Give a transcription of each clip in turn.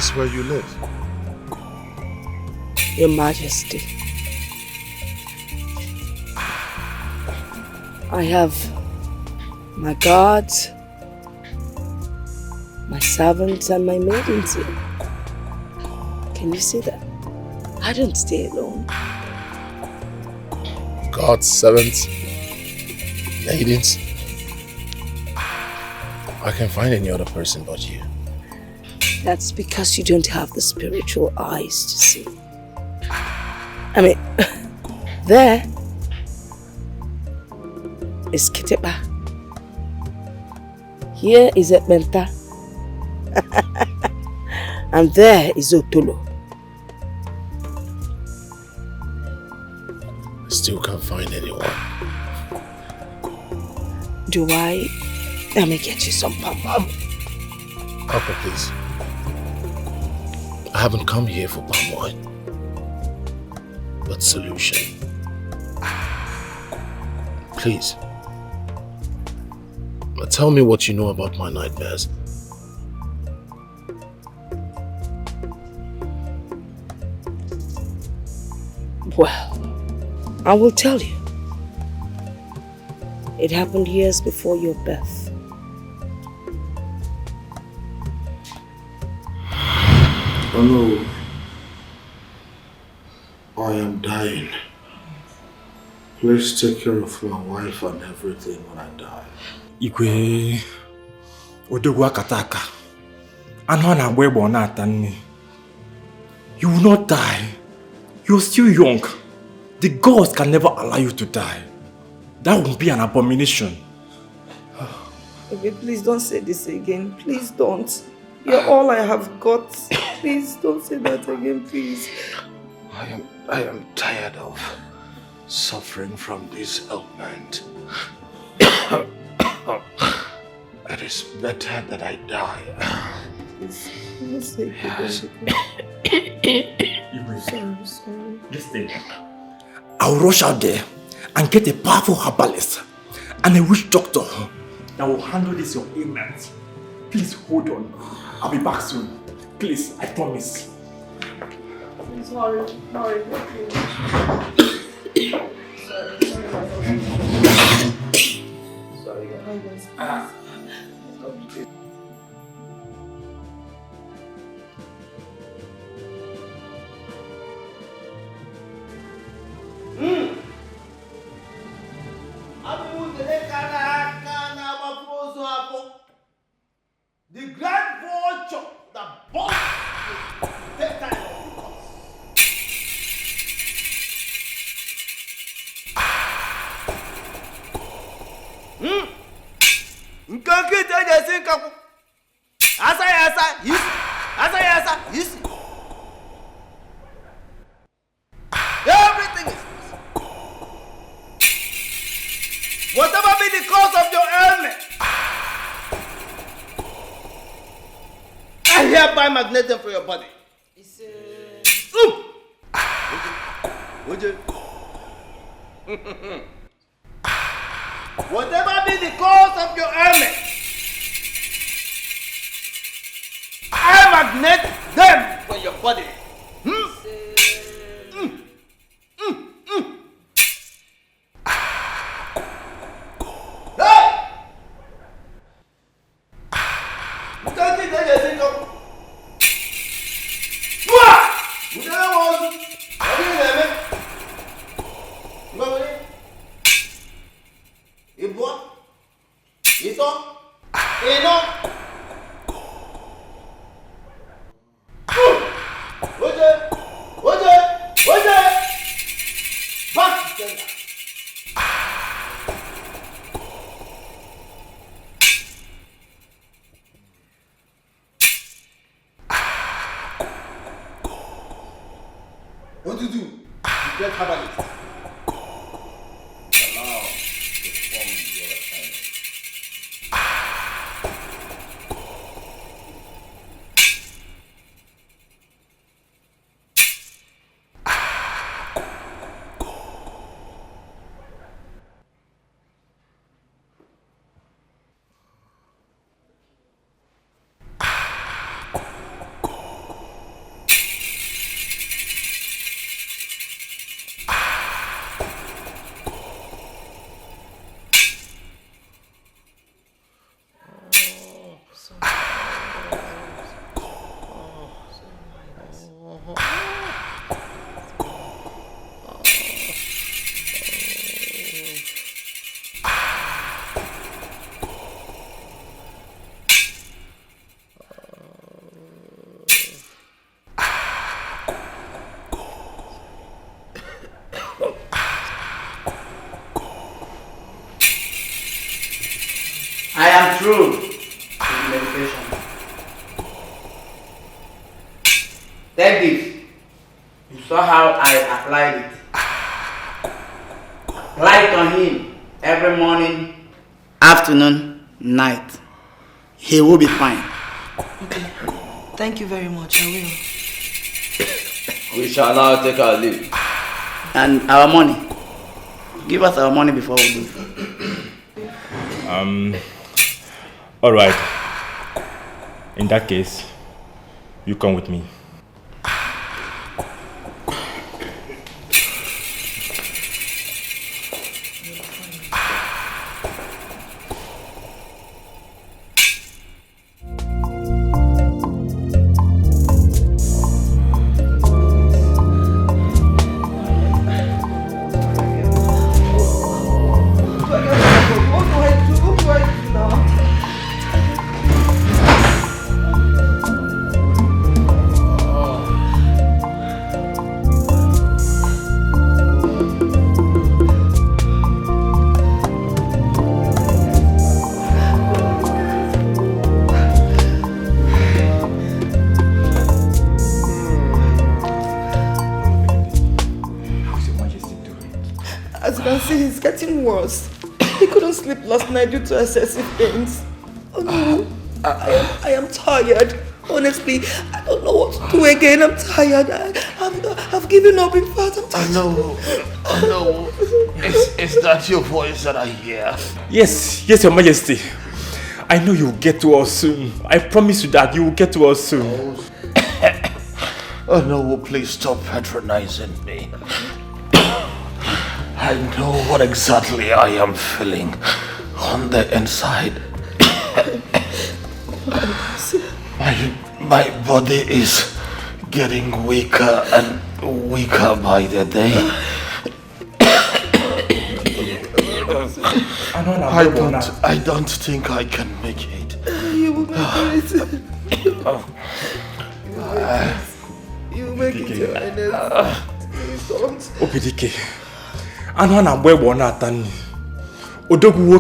this where you live? Your Majesty, I have my guards, my servants, and my maidens here. Can you see that? I don't stay alone. God's servants, maidens. I can't find any other person but you. That's because you don't have the spiritual eyes to see. I mean, there is Kitepa. Here is Ekbenta. And there is Otolo. I still can't find anyone. Do I? Let me get you some palm. Papa, please. I haven't come here for palm wine, but solution. Please. Tell me what you know about my nightmares. Well, I will tell you. It happened years before your birth. Oh no. I am dying. Please take care of my wife and everything when I die. Igwe Odogwa Kataka. Anwana Webo Natani. You will not die. You're still young. The gods can never allow you to die. That would be an abomination. Okay, please don't say this again. Please don't. You're all I have got. Please don't say that again, please. I am tired of suffering from this ailment. It is better that I die. Please say Yes. Sorry. Listen. I'll rush out there and get a powerful herbalist and a witch doctor that will handle this your ailment. Please hold on. I'll be back soon. Please, I promise. Please hurry, please. Sorry, Your Highness. The grand vulture that bought the time of everything is whatever be the cause of your ailment, I hereby magnet them for your body. Whatever be the cause of your ailment, I magnet them for your body. What to do? You get herbalist. Allow to perform your assignment. rule is medication. Take this. You saw how I applied it. Apply it on him every morning, afternoon, night. He will be fine. Okay. Thank you very much. I will. We shall now take our leave. And our money. Give us our money before we leave. All right. In that case, you come with me. He's getting worse. He couldn't sleep last night due to excessive pains. Oh no, I am tired. Honestly, I don't know what to do again. I'm tired. I've given up. In fact, I'm tired. I know. Is that your voice that I hear? Yes, Your Majesty. I know you'll get to us soon. I promise you that you will get to us soon. Oh no, please stop patronizing me. I know what exactly I am feeling on the inside. My body is getting weaker and weaker by the day. I don't think I can make it. You will make it. You will make it, Your Highness. Please don't. Opidike. Odogwu,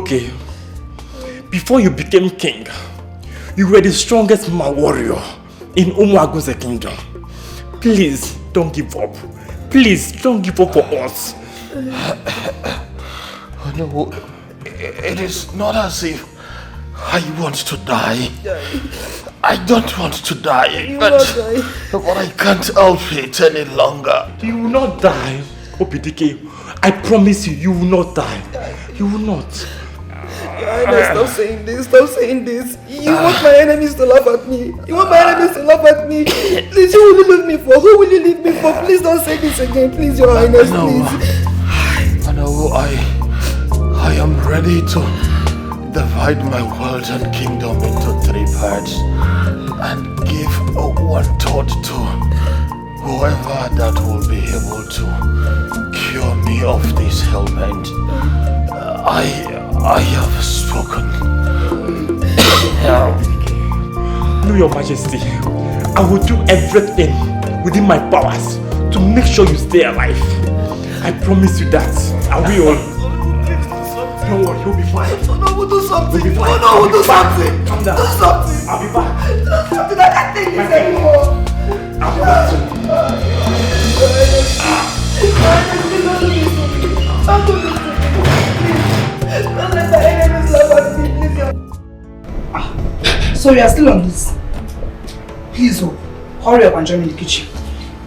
before you became king, you were the strongest man warrior in Umuagunze kingdom. Please don't give up. Please don't give up for us. Oh no, it is not as if I want to die. I don't want to die, but I can't help it any longer. You will not die, Opidike. I promise you, you will not die. You will not. Stop saying this. Stop saying this. You want my enemies to laugh at me. You want my enemies to laugh at me. Please, who will you leave me for? Who will you leave me for? Please don't say this again. Please, Your Highness, please. I know I am ready to divide my world and kingdom into 3 parts and give 1/3 to whoever that will be able to cure me of this ailment. I have spoken. No, Your Majesty. I will do everything within my powers to make sure you stay alive. I promise you that. I will. Don't worry, you'll be fine. Oh no, we'll do something. You'll be fine. Oh no, we'll do something. Calm down. Do something. I'll be back. Do something. I can't take this anymore. I'll be back soon. Don't let the enemies laugh at me, please. So you are still on this? Please, hurry up and join me in the kitchen.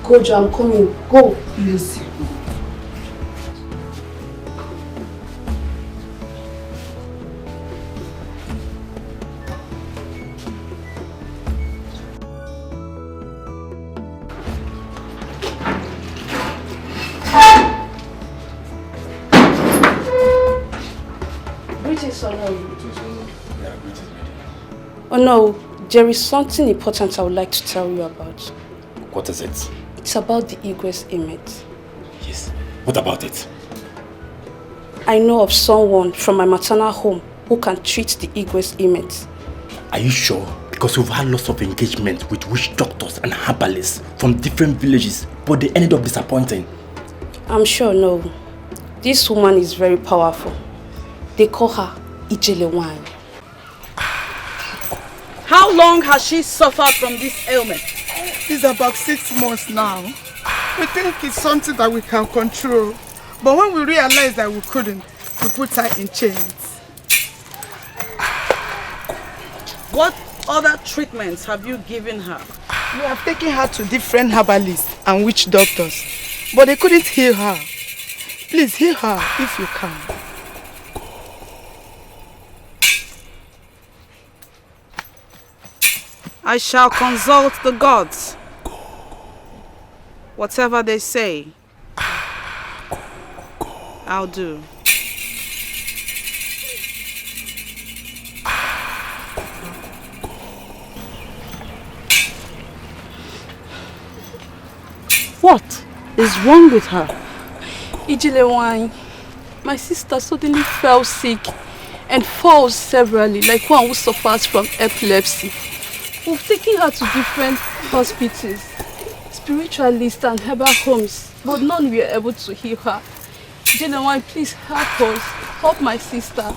Go, Jo, I'm coming. Go. Please. Oh no, there is something important I would like to tell you about. What is it? It's about the Igwe's image. Yes. What about it? I know of someone from my maternal home who can treat the Igwe's image. Are you sure? Because we've had lots of engagement with witch doctors and herbalists from different villages, but they ended up disappointing. I'm sure no. This woman is very powerful. They call her Ijele Wine. How long has she suffered from this ailment? It's about 6 months now. We think it's something that we can control. But when we realized that we couldn't, we put her in chains. What other treatments have you given her? We have taken her to different herbalists and witch doctors, but they couldn't heal her. Please heal her if you can. I shall consult the gods. Whatever they say, I'll do. What is wrong with her? Ijilewine, my sister suddenly fell sick and falls severally like one who suffers from epilepsy. We've taken her to different hospitals, spiritualists and herbal homes, but none were able to heal her. Ijilewine, please help us. Help my sister.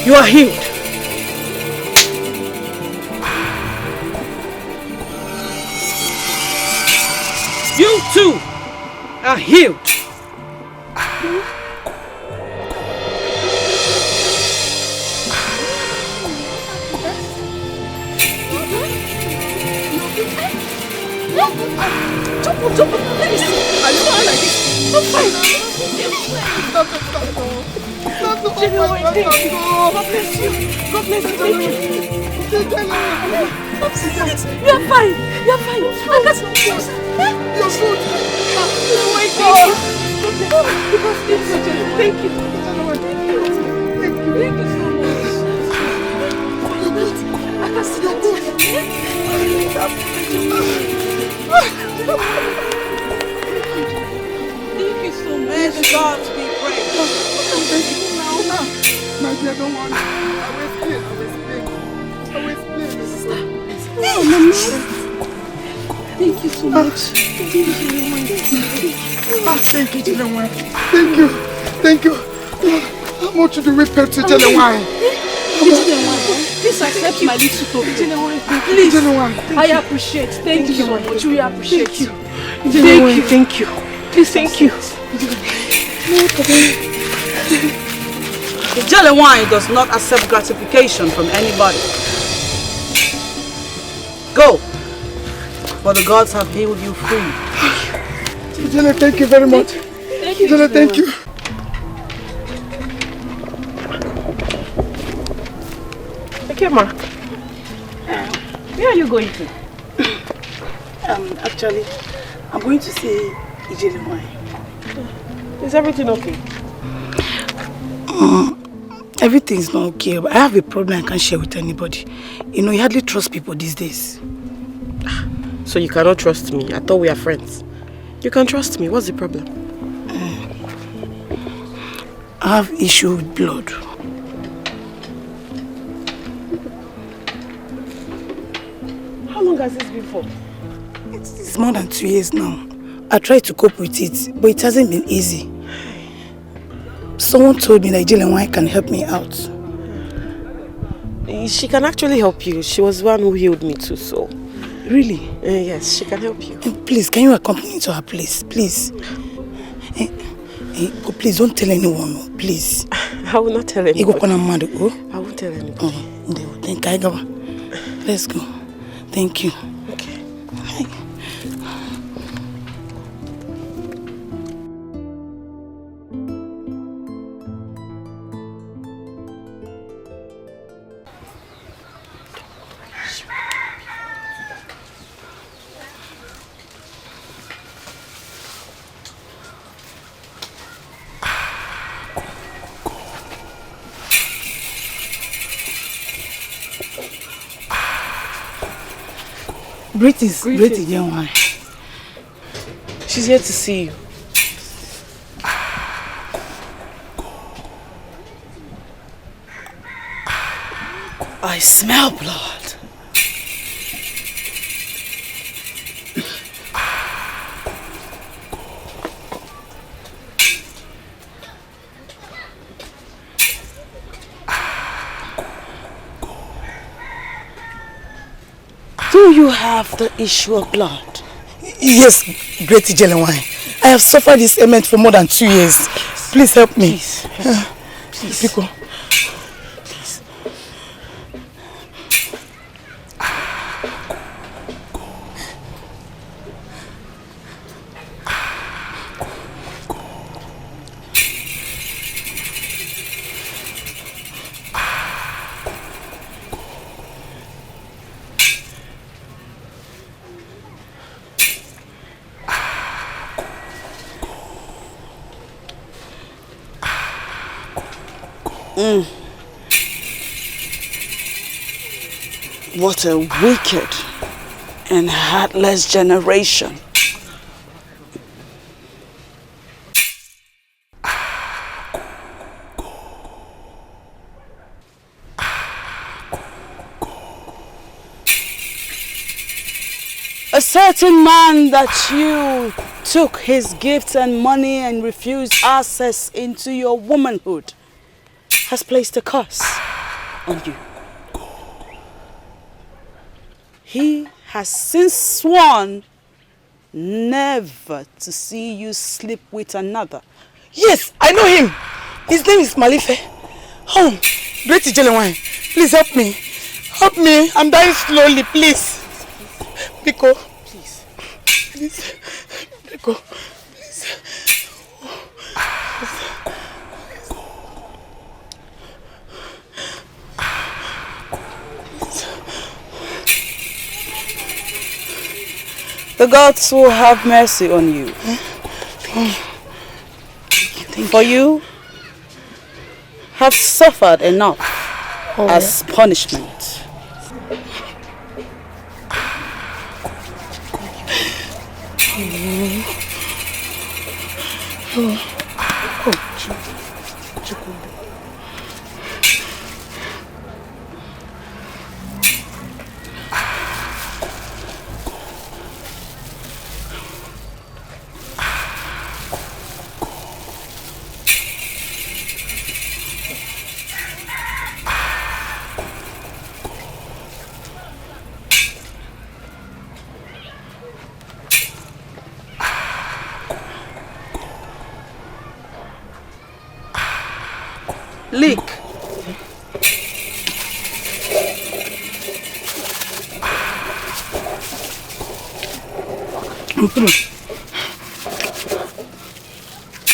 You are healed. You too are healed. Jump, let me see. Are you all like this? I'm fine. God bless you. God bless you. Thank you. You're fine. You're fine. I got some news. Your food. Thank you. Thank you. Thank you so much. I got some news. Thank you so much. May the gods be praised. My dear, don't worry. I will explain. Oh, Mama. Thank you so much. Thank you. Thank you. How much do we pay to Jelewine? Please accept my little token. Please. I appreciate. Thank you so much. We appreciate you. Thank you. Please, thank you. The Jelewine does not accept gratification from anybody. Go. For the gods have healed you free. Jelle, thank you very much. Thank you. Jelle, thank you. Okay, ma. Where are you going to? Actually, I'm going to see Jelewine. Is everything okay? Everything's not okay, but I have a problem I can't share with anybody. You know, you hardly trust people these days. So you cannot trust me? I thought we are friends. You can trust me. What's the problem? I have issue with blood. How long has this been for? It's more than 2 years now. I tried to cope with it, but it hasn't been easy. Someone told me that Jelewine can help me out. She can actually help you. She was the one who healed me too, so... Really? Yes, she can help you. Please, can you accompany me to her place? Please. But please don't tell anyone, please. I will not tell anybody. I won't tell anybody. Let's go. Thank you. Okay. Hi. Greetings, young one. She's here to see you. I smell blood. Do you have the issue of blood? Yes, great Jelewine. I have suffered this ailment for more than 2 years. Please help me. Please. Pico. Please. What a wicked and heartless generation. A certain man that you took his gifts and money and refused access into your womanhood has placed a curse on you. He has since sworn never to see you sleep with another. Yes, I know him. His name is Malife. Oh, Great Jelewine, please help me. Help me. I'm dying slowly, please. Biko. Please. Please. Biko. Please. The gods will have mercy on you. For you have suffered enough as punishment. Leak.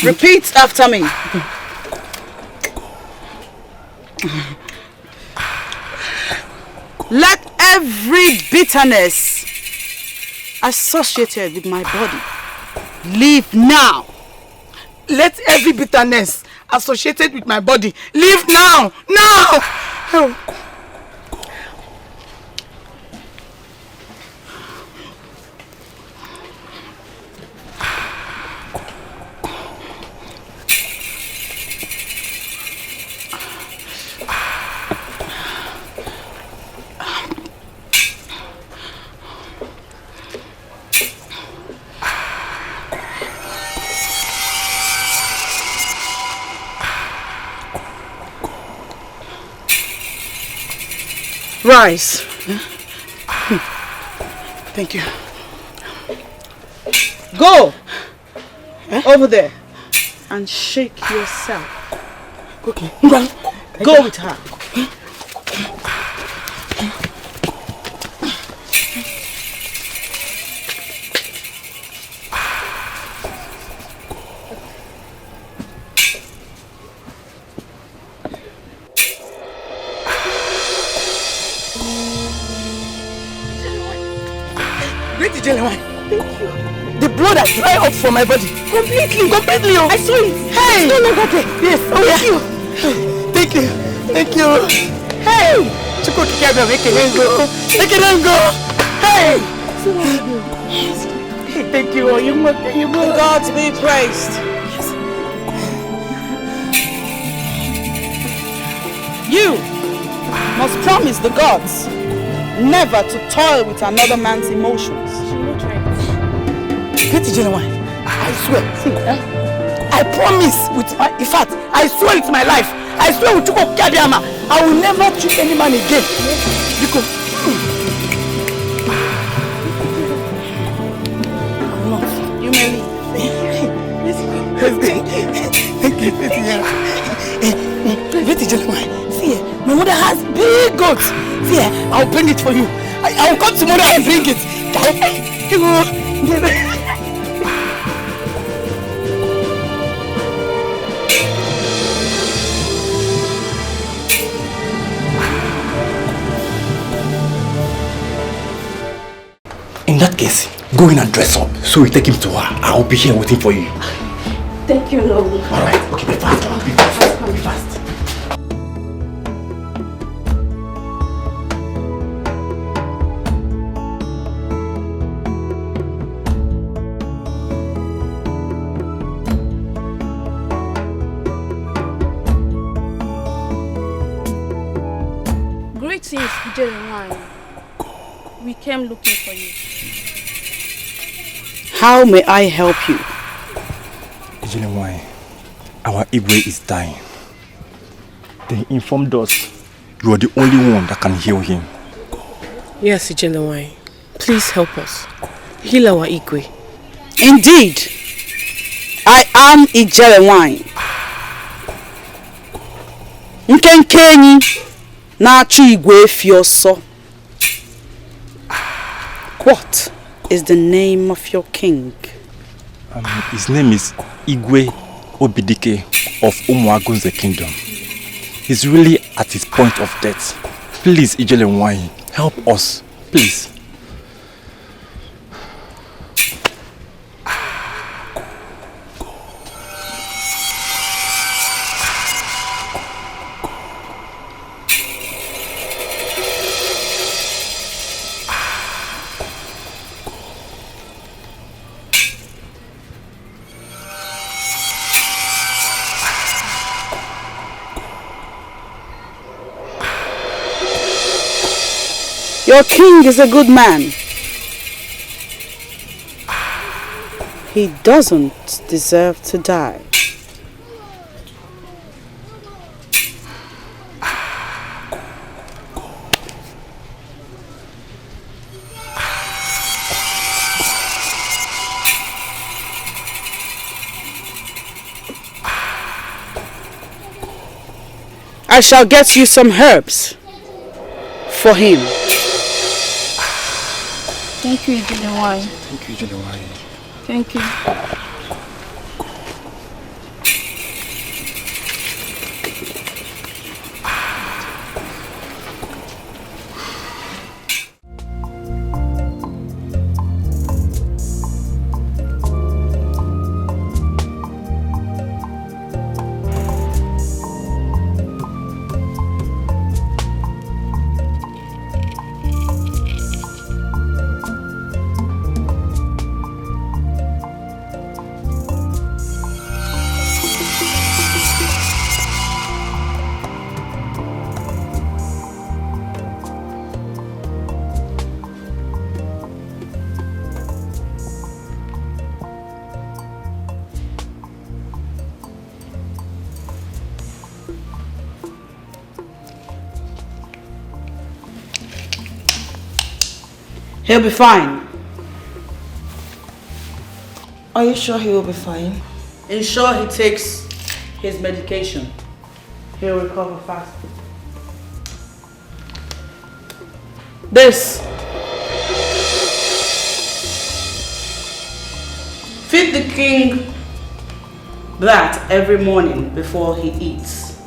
Repeat after me. Let every bitterness associated with my body leave now. Let every bitterness associated with my body leave now. Now! Oh. Rise. Thank you. Go over there and shake yourself. Okay. Go with her. The blood has dried up from my body. Completely. Oh. I saw it. Hey. It's no longer there. Yes. Oh, Thank you. Thank you. Hey. Chuko Kikebe, make it go. Make it go. Hey. Thank you. The gods be praised. Yes. You must promise the gods never to toil with another man's emotions. Pretty genuine. I swear. See, I promise with my, in fact, I swear with my life. I swear with Chuko Kabiama, I will never treat any man again. Because you may leave. Pretty genuine. See, my mother has big goats. See, I'll bring it for you. I'll come tomorrow and bring it. In that case, go in and dress up so we take him to her. I'll be here waiting for you. Thank you, no. Alright, okay, be fast. Be fast. Be fast. Greetings, Jeremiah. We came looking for you. How may I help you? Why our Igwe is dying. They informed us you are the only one that can heal him. Yes, Ijele, please help us. Heal our Igwe. Indeed, I am Ijele. Nkenkenyi na-achụ Igwe efi ọsọ. What is the name of your king? His name is Igwe Obidike of Umuagunze Kingdom. He's really at his point of death. Please, Ijele, help us, please. Your king is a good man. He doesn't deserve to die. I shall get you some herbs for him. Thank you, Ijele. Thank you, Ijele. Thank you. He'll be fine. Are you sure he will be fine? Ensure he takes his medication. He'll recover fast. This. Feed the king that every morning before he eats.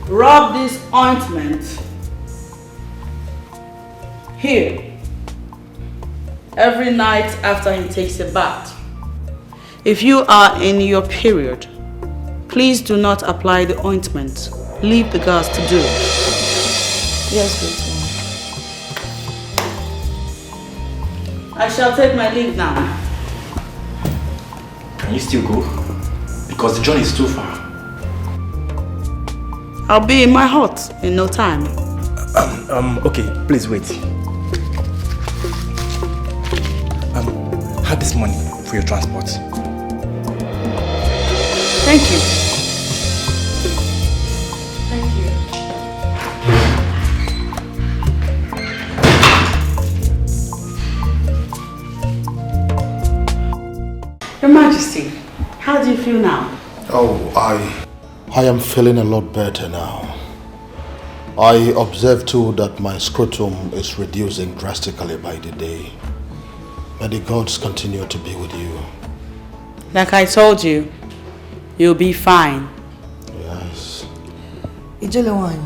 Rub this ointment here every night after he takes a bath. If you are in your period, please do not apply the ointment. Leave the girls to do it. Yes, good one. I shall take my leave now. Can you still go? Because the journey is too far. I'll be in my hut in no time. Okay, please wait. Have this money for your transport. Thank you. Thank you. Your Majesty, how do you feel now? Oh, I am feeling a lot better now. I observe too that my scrotum is reducing drastically by the day. May the gods continue to be with you. Like I told you, you'll be fine. Yes. Ijele,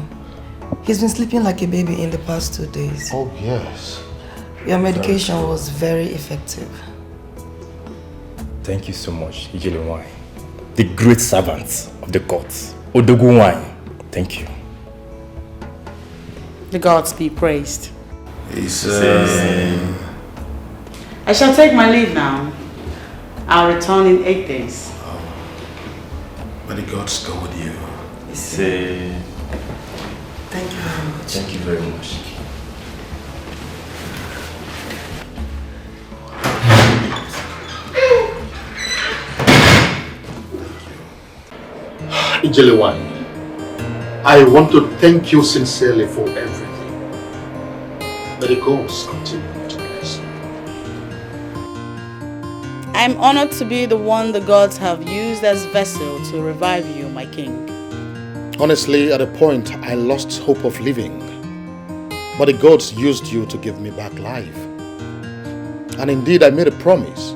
he's been sleeping like a baby in the past 2 days. Oh, yes. Your medication was very effective. Thank you so much, Ijele, the great servants of the gods. Odogu, thank you. The gods be praised. Amen. I shall take my leave now. I'll return in 8 days. May the gods go with you. Thank you very much. Thank you very much. Ijele, I want to thank you sincerely for everything. May the gods continue to bless you. I'm honored to be the one the gods have used as vessel to revive you, my king. Honestly, at a point, I lost hope of living. But the gods used you to give me back life. And indeed, I made a promise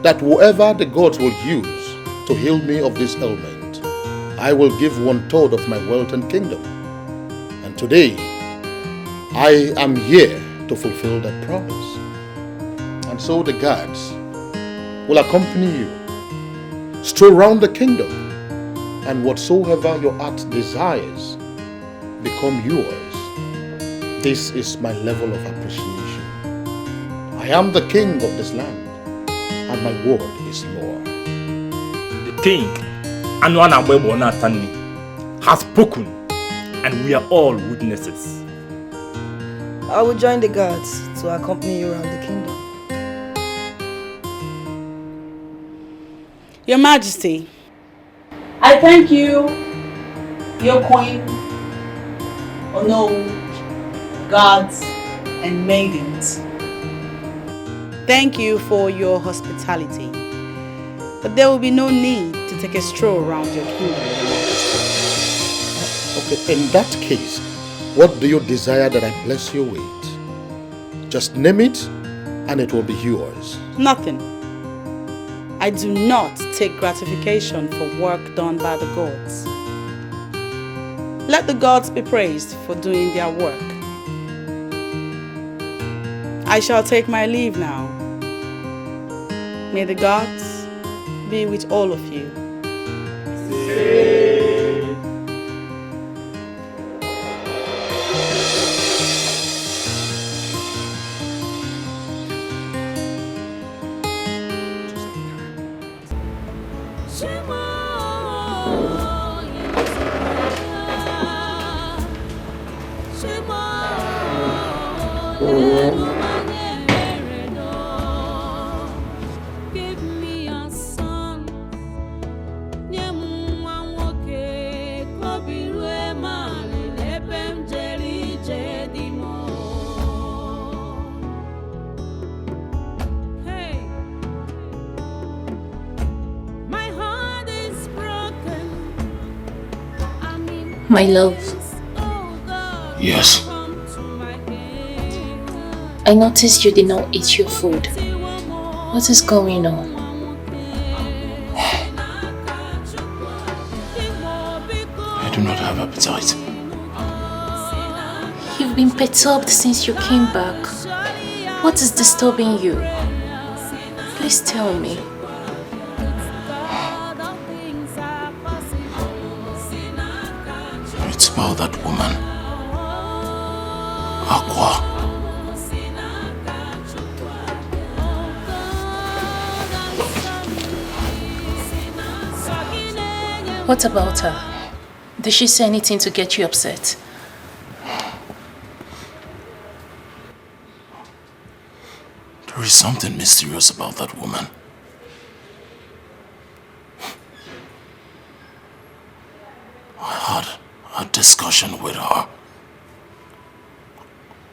that whoever the gods will use to heal me of this ailment, I will give 1/3 of my wealth and kingdom. And today, I am here to fulfill that promise. And so the gods will accompany you, stroll around the kingdom, and whatsoever your heart desires become yours. This is my level of appreciation. I am the king of this land, and my word is law. The king, Anwana Webonatani, has spoken, and we are all witnesses. I will join the guards to accompany you around the kingdom. Your Majesty, I thank you, your queen, gods, and maidens. Thank you for your hospitality, but there will be no need to take a stroll around your kingdom. Okay, in that case, what do you desire that I bless you with? Just name it, and it will be yours. Nothing. I do not take gratification for work done by the gods. Let the gods be praised for doing their work. I shall take my leave now. May the gods be with all of you. My love. Yes. I noticed you did not eat your food. What is going on? I do not have appetite. You've been perturbed since you came back. What is disturbing you? Please tell me. It's about that woman. Aqua. What about her? Did she say anything to get you upset? There is something mysterious about that woman. I had a discussion with her.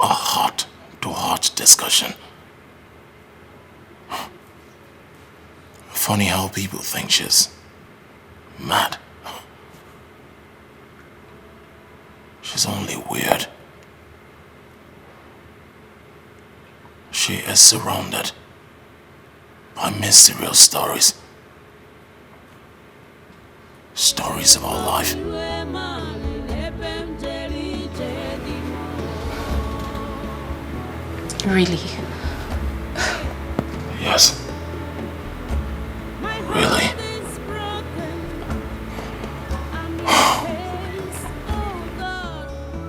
A heart-to-heart discussion. Funny how people think she's mad. She's only weird. She is surrounded by mysterious stories. Stories of our life. Really? Yes. Really?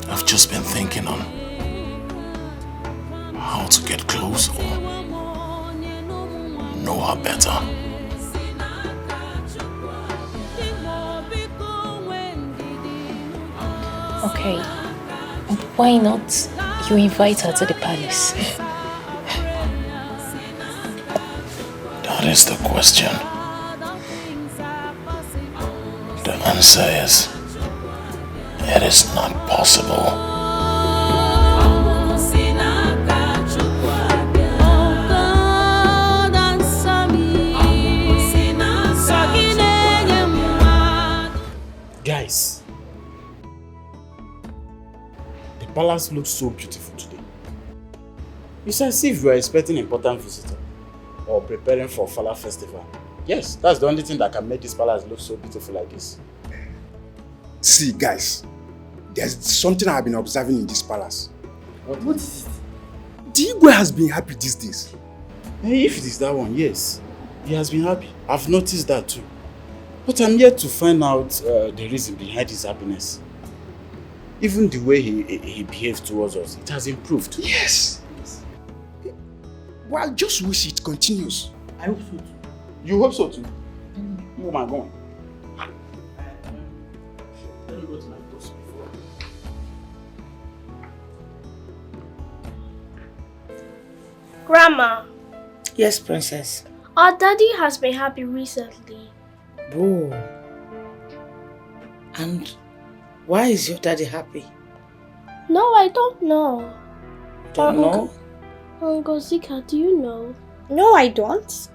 I've just been thinking on how to get close or know her better. Okay. Why not you invite her to the palace? That is the question. The answer is It is not possible. Guys, the palace looks so beautiful today. It's as if we are expecting an important visitor or preparing for Fala festival. Yes, that's the only thing that can make this palace look so beautiful like this. See, guys, there's something I've been observing in this palace. What is it? The Igwe has been happy these days. Hey, if it is that one, yes. He has been happy. I've noticed that too. But I'm yet to find out the reason behind his happiness. Even the way he behaves towards us, it has improved. Yes. Well, I just wish it continues. I hope so too. You hope so too? Who am I going? Let me go to my post before. Grandma. Yes, princess. Our daddy has been happy recently. Oh. And why is your daddy happy? No, I don't know. Don't know? Uncle Zika, do you know? No, I don't.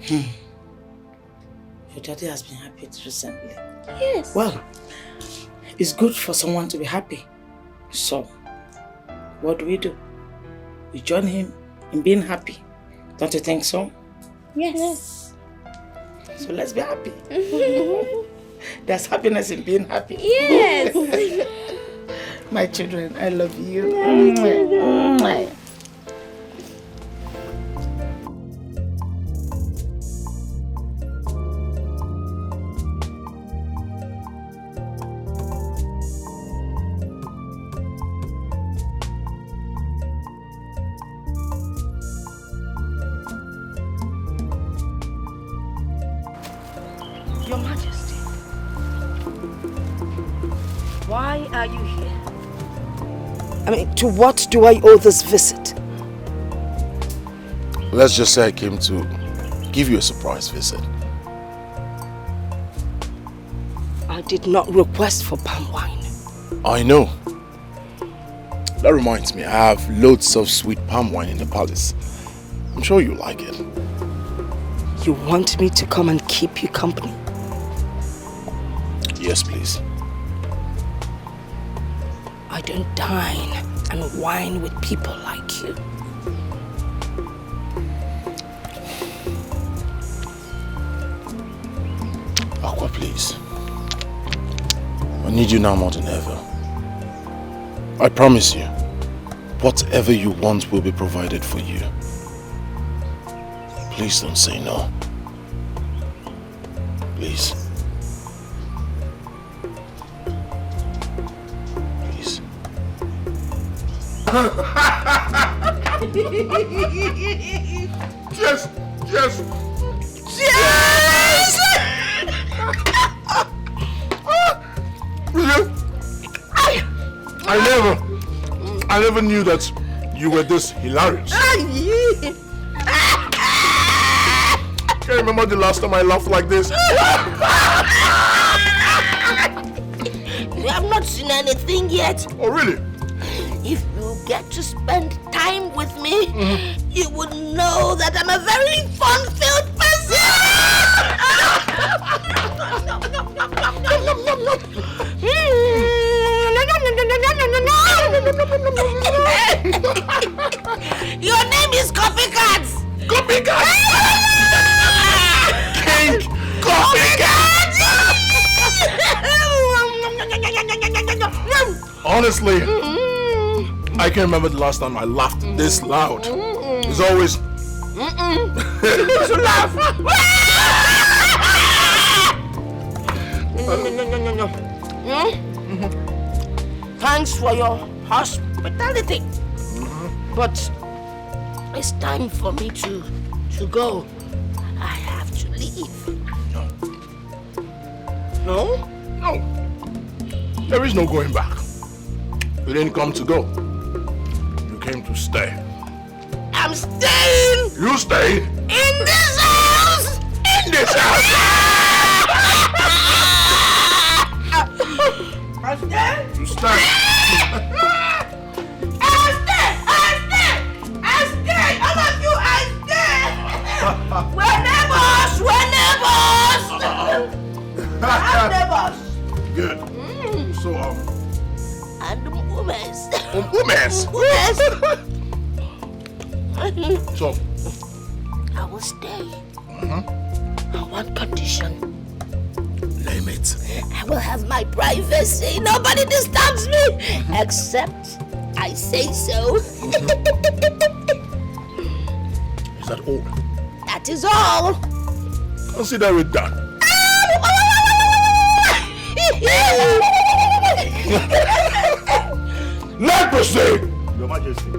Your daddy has been happy recently. Yes. Well, it's good for someone to be happy. So, what do? We join him in being happy. Don't you think so? Yes. So let's be happy. There's happiness in being happy. Yes. My children, I love you. Your Majesty, why are you here? I mean, to what do I owe this visit? Let's just say I came to give you a surprise visit. I did not request for palm wine. I know. That reminds me, I have loads of sweet palm wine in the palace. I'm sure you like it. You want me to come and keep you company? Yes, please. I don't dine and wine with people like you. Aqua, please. I need you now more than ever. I promise you, whatever you want will be provided for you. Please don't say no. Please. Please. Yes! Yes! Yes! I never knew that you were this hilarious. Can't remember the last time I laughed like this. You have not seen anything yet. Oh, really? If you get to spend time with me, you would know that I'm a very fun-filled Your name is Copycat! Copycat! King Copycat! Honestly, I can't remember the last time I laughed this loud. It's always... You need to laugh! Thanks for your hospitality. But it's time for me to go. I have to leave. No? No. There is no going back. You didn't come to go. You came to stay. I'm staying! You stay? In this house! In this house! You stand. All of you, we're neighbors! We're neighbors! Good. So, And women's. So, I will stay. On one condition. Name it. I will have my privacy. Nobody disturbs me. Except I say so. Is that all? That is all. Consider it done. Leprosy! Your Majesty.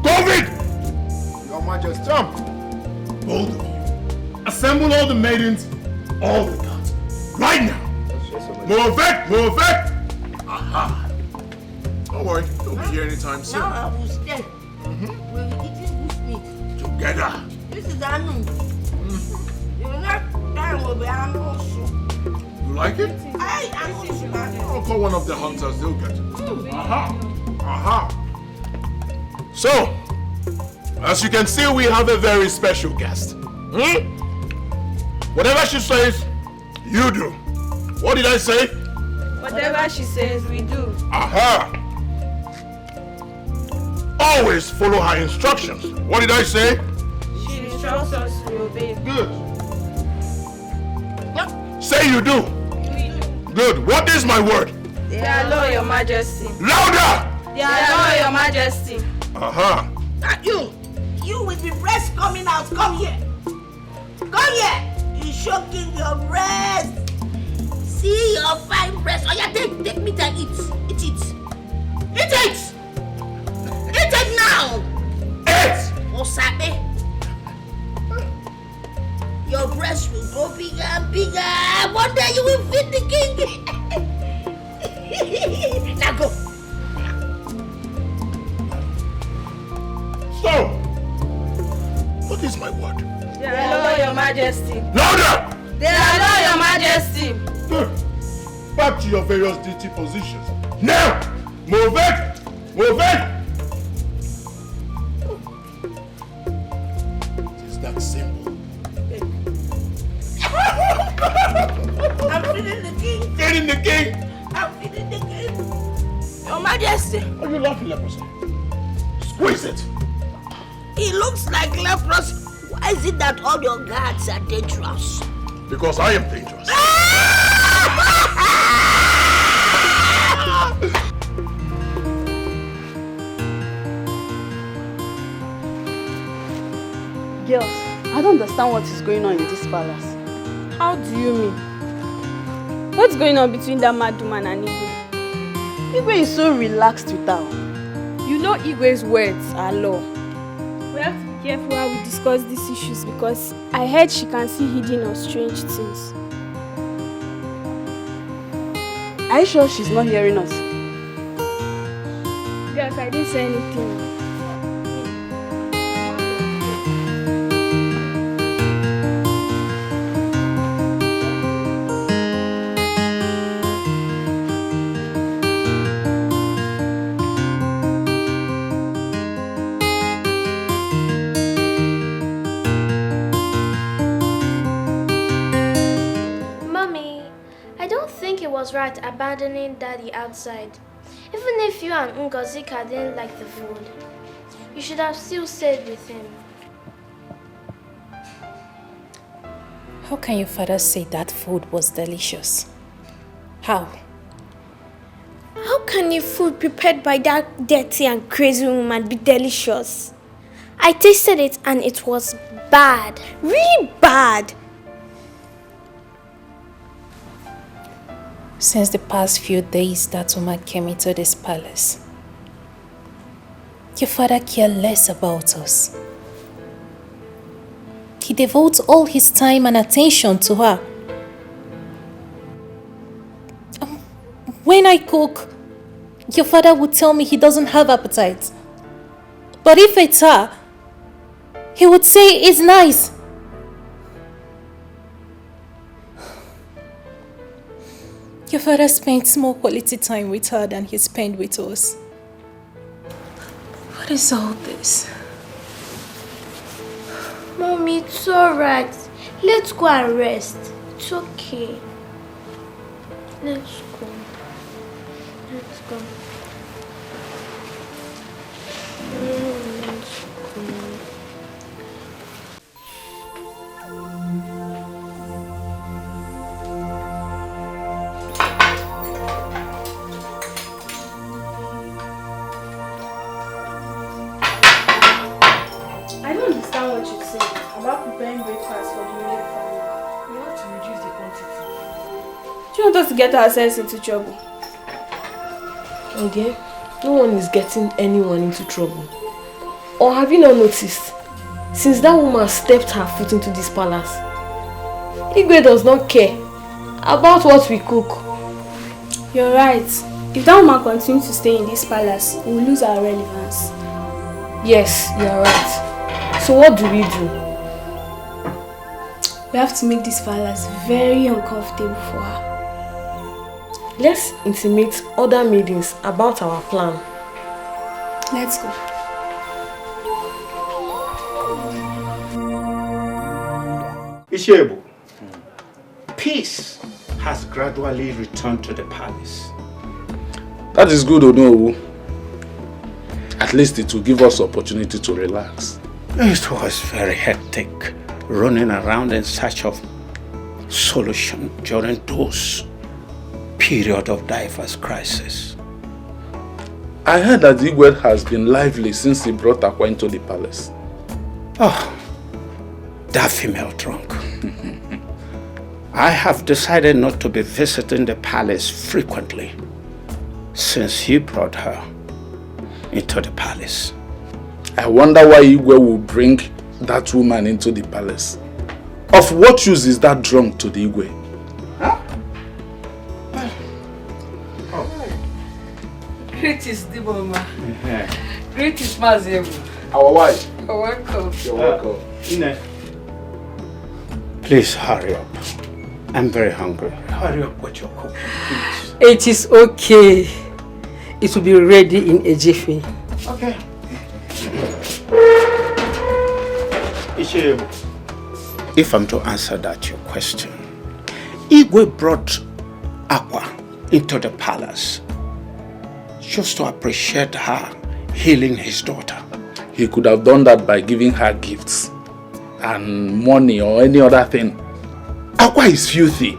COVID! Your Majesty. Jump! Both of you. Assemble all the maidens, all the gods. Right now! Move it! Aha! Don't worry, don't be here anytime soon. Now I will stay. We'll be eating bush meat. Together. This is Anu. The next time will be Anu soup. You like it? Anu soup. I'll call one of the hunters, they'll get it. Aha! So, as you can see, we have a very special guest. Whatever she says, you do. What did I say? Whatever she says, we do. Aha! Always follow her instructions. What did I say? She instructs us to obey. Good. Say you do. Good. What is my word? They are law, Your Majesty. Louder! They are law, Your Majesty. Aha! You with the breast coming out, come here. Come here. You're showing your breast. See your fine breast. Oh yeah, take meat and eat. Eat it. Eat it. Eat it now. Eat. Osabe. Your breast will grow bigger and bigger. One day you will feed the king. Now go. So, what is my word? They are law, Your Majesty. Louder! They are law, Your Majesty. Good. Back to your various duty positions. Now! Move it! Move it! It is that simple. I'm feeding the king. Feeding the king? I'm feeding the king. Your Majesty. Are you laughing, leprosy? Squeeze it. He looks like leprosy. Why is it that all your guards are dangerous? Because I am dangerous. Girls, I don't understand what is going on in this palace. How do you mean? What's going on between that mad woman and Igwe? Igwe is so relaxed with her. You know Igwe's words are law. We have to be careful how we discuss these issues because I heard she can see hidden or strange things. Are you sure she's not hearing us? Yes, I didn't say anything. was right abandoning Daddy outside. Even if you and Ngozika didn't like the food, you should have still stayed with him. How can your father say that food was delicious? How? How can a food prepared by that dirty and crazy woman be delicious? I tasted it and it was bad. Really bad. Since the past few days that woman came into this palace, your father cared less about us. He devotes all his time and attention to her. When I cook, your father would tell me he doesn't have appetite. But if it's her, he would say it's nice. Your father spent more quality time with her than he spent with us. What is all this? Mommy, it's alright. Let's go and rest. It's okay. Let's go. Let's go. Let's go. I don't understand what you're saying about preparing breakfast for the immediate family. We have to reduce the quantity. Do you want us to get ourselves into trouble? Okay, no one is getting anyone into trouble. Or have you not noticed? Since that woman stepped her foot into this palace, Igwe does not care about what we cook. You're right. If that woman continues to stay in this palace, we'll lose our relevance. Yes, you're right. So what do we do? We have to make this palace very uncomfortable for her. Let's intimate other maidens about our plan. Let's go. Ishebu, peace has gradually returned to the palace. That is good, Onowu. At least it will give us opportunity to relax. It was very hectic, running around in search of solution during those period of diverse crisis. I heard that Igwe has been lively since he brought Akwa into the palace. Oh, that female drunk. I have decided not to be visiting the palace frequently since he brought her into the palace. I wonder why Igwe will bring that woman into the palace. Of what use is that drunk to the Igwe? Greetings, Diboma. Greetings, Mazebu. Our wife. You're welcome. You're welcome. Please hurry up. I'm very hungry. Hurry up with your cooking, please. It is okay. It will be ready in a jiffy. Okay. If I'm to answer that your question, Igwe brought Akwa into the palace just to appreciate her healing his daughter. He could have done that by giving her gifts and money or any other thing. Akwa is filthy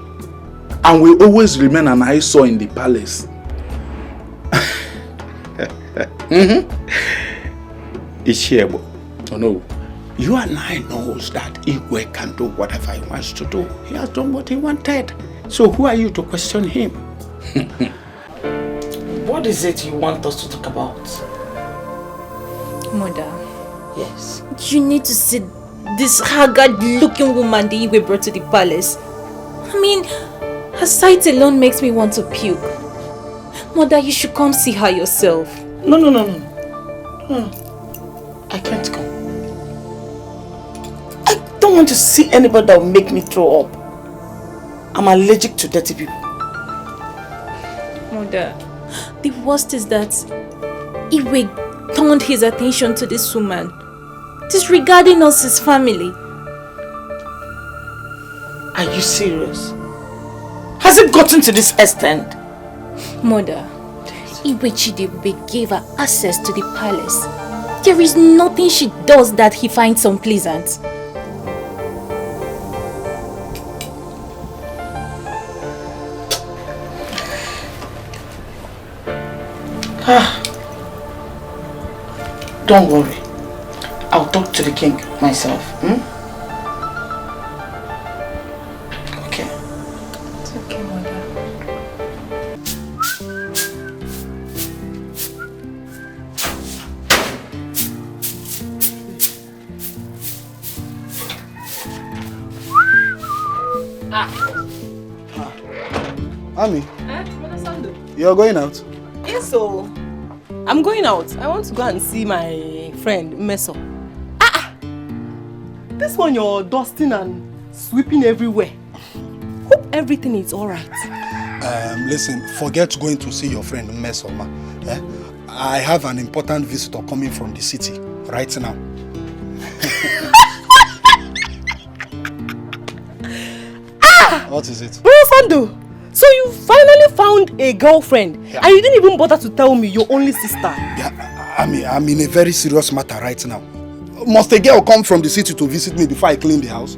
and will always remain an eyesore in the palace. Ishiebo. Oh no. You and I knows that Igwe can do whatever he wants to do. He has done what he wanted. So who are you to question him? What is it you want us to talk about? Mother. Yes. You need to see this haggard-looking woman the Igwe brought to the palace. I mean, her sight alone makes me want to puke. Mother, you should come see her yourself. No. I can't come. I don't want to see anybody that will make me throw up. I'm allergic to dirty people. Mother, the worst is that Igwe turned his attention to this woman, disregarding us as family. Are you serious? Has it gotten to this extent? Mother, Igwe Chidebube gave her access to the palace. There is nothing she does that he finds unpleasant. Don't worry. I'll talk to the king myself. Okay. It's okay, Mother. Ami, you're going out? Yes, so I'm going out. I want to go and see my friend Meso. This one you're dusting and sweeping everywhere. Hope everything is alright. Listen, forget going to see your friend Mesoma. I have an important visitor coming from the city right now. What is it? Sando, so you finally found a girlfriend and you didn't even bother to tell me your only sister. Yeah, I'm in a very serious matter right now. Must a girl come from the city to visit me before I clean the house?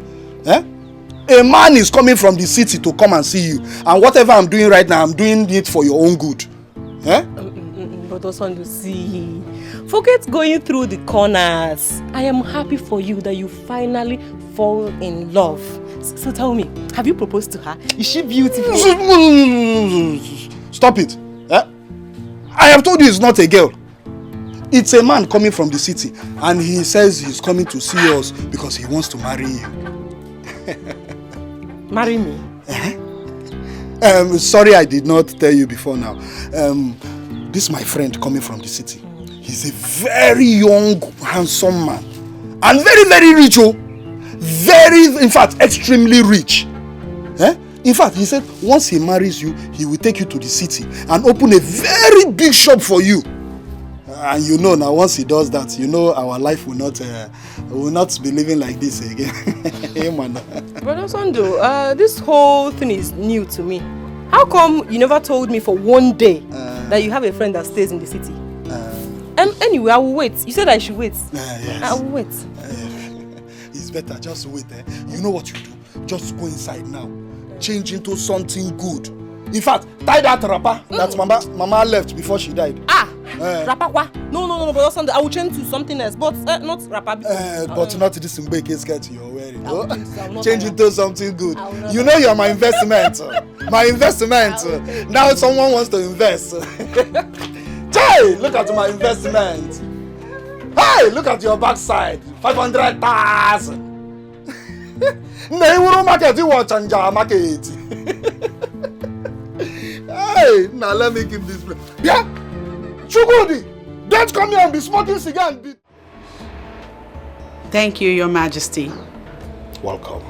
A man is coming from the city to come and see you, and whatever I'm doing right now, I'm doing it for your own good. But Sando, see, forget going through the corners. I am happy for you that you finally fall in love. So tell me, have you proposed to her? Is she beautiful? Stop it. I have told you it's not a girl. It's a man coming from the city, and he says he's coming to see us because he wants to marry you. Marry me? Sorry I did not tell you before now. This is my friend coming from the city. He's a very young, handsome man. And very, very rich, oh. In fact, extremely rich. In fact, he said once he marries you, he will take you to the city and open a very big shop for you. And you know now, once he does that, you know our life will not be living like this again. Hey, man. Brother Sando, this whole thing is new to me. How come you never told me for one day that you have a friend that stays in the city? Anyway, I will wait. You said I should wait. Yes. I will wait. It's better, just wait. You know what you do? Just go inside now. Change into something good. In fact, tie that wrapper that Mama left before she died. Wrapper what? No, Brother Sando, I will change to something else, but not wrapper. But not this Mbeke skirt you're wearing. Change into something good. You know you're my investment. My investment. Now someone wants to invest. Hey, look at my investment. Hey, look at your backside. 500,000. Market, you watch and market. Hey, now let me keep this place. Yeah, Chugudi, don't come here and be smoking cigar and be... Thank you, Your Majesty. Welcome.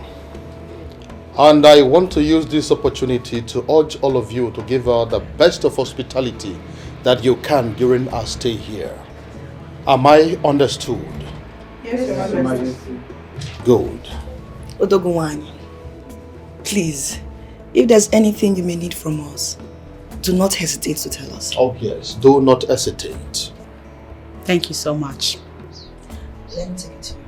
And I want to use this opportunity to urge all of you to give her the best of hospitality that you can during our stay here. Am I understood? Yes, Your Majesty. Good. Odogunwani, please, if there's anything you may need from us, do not hesitate to tell us. Oh yes, do not hesitate. Thank you so much. Let me take it to you.